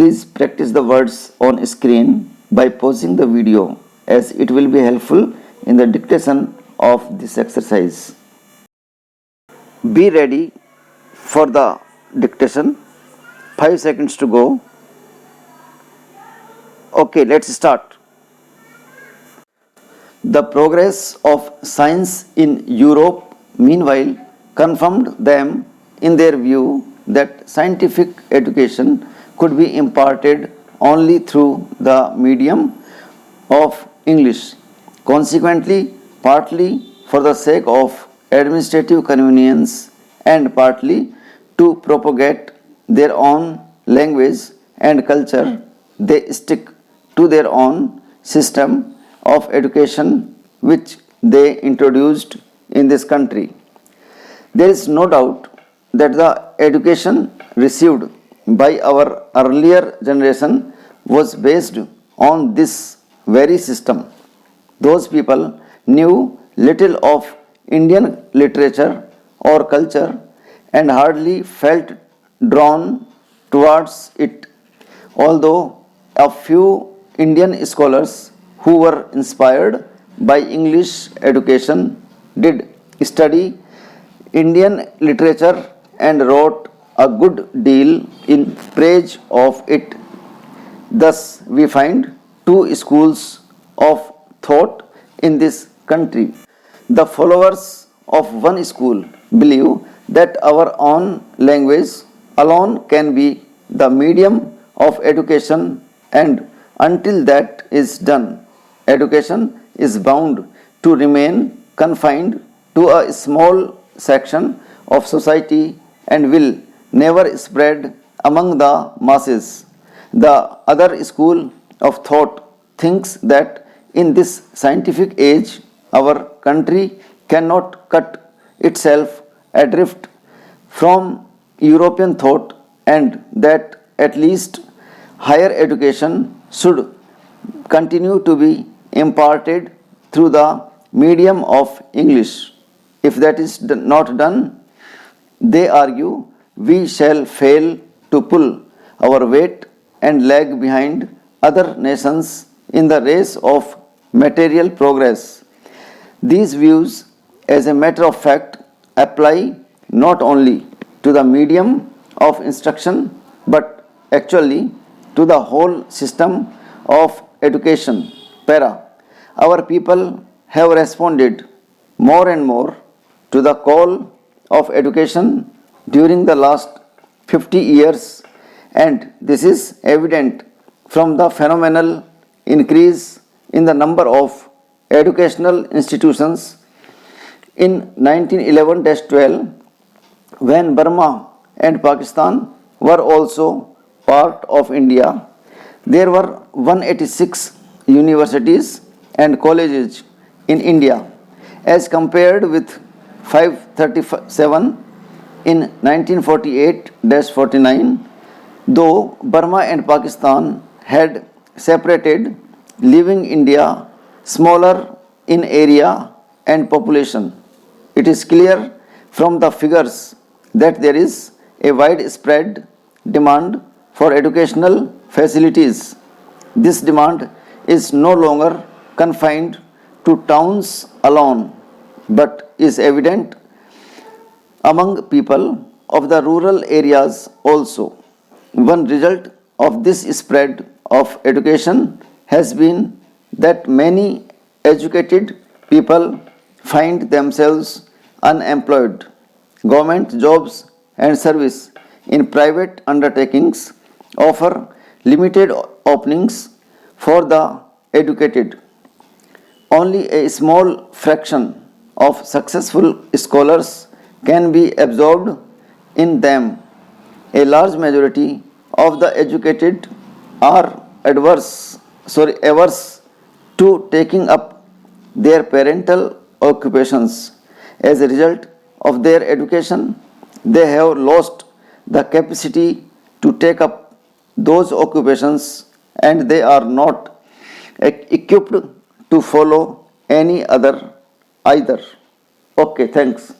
Please practice the words on screen by pausing the video as it will be helpful in the dictation of this exercise. Be ready for the dictation. 5 seconds to go. Okay, let's start. The progress of science in Europe, meanwhile, confirmed them in their view that scientific education could be imparted only through the medium of English. Consequently, partly for the sake of administrative convenience and partly to propagate their own language and culture, they stick to their own system of education which they introduced in this country. There is no doubt that the education received by our earlier generation was based on this very system. Those people knew little of Indian literature or culture and hardly felt drawn towards it, although a few Indian scholars who were inspired by English education did study Indian literature and wrote a good deal in praise of it. Thus, we find two schools of thought in this country. The followers of one school believe that our own language alone can be the medium of education, and until that is done, education is bound to remain confined to a small section of society and will never spread among the masses. The other school of thought thinks that in this scientific age, our country cannot cut itself adrift from European thought and that at least higher education should continue to be imparted through the medium of English. If that is not done, they argue, we shall fail to pull our weight and lag behind other nations in the race of material progress. These views, as a matter of fact, apply not only to the medium of instruction but actually to the whole system of education. Para. Our people have responded more and more to the call of education during the last 50 years, and this is evident from the phenomenal increase in the number of educational institutions. In 1911-12, when Burma and Pakistan were also part of India, there were 186 universities and colleges in India as compared with 537 in 1948-49. Though Burma and Pakistan had separated, leaving India smaller in area and population, it is clear from the figures that there is a widespread demand for educational facilities. This demand is no longer confined to towns alone, but is evident among people of the rural areas also. One result of this spread of education has been that many educated people find themselves unemployed. Government jobs and service in private undertakings offer limited openings for the educated. Only a small fraction of successful scholars can be absorbed in them. A large majority of the educated are averse to taking up their parental occupations. As a result of their education, they have lost the capacity to take up those occupations and they are not equipped to follow any other either. Okay, thanks.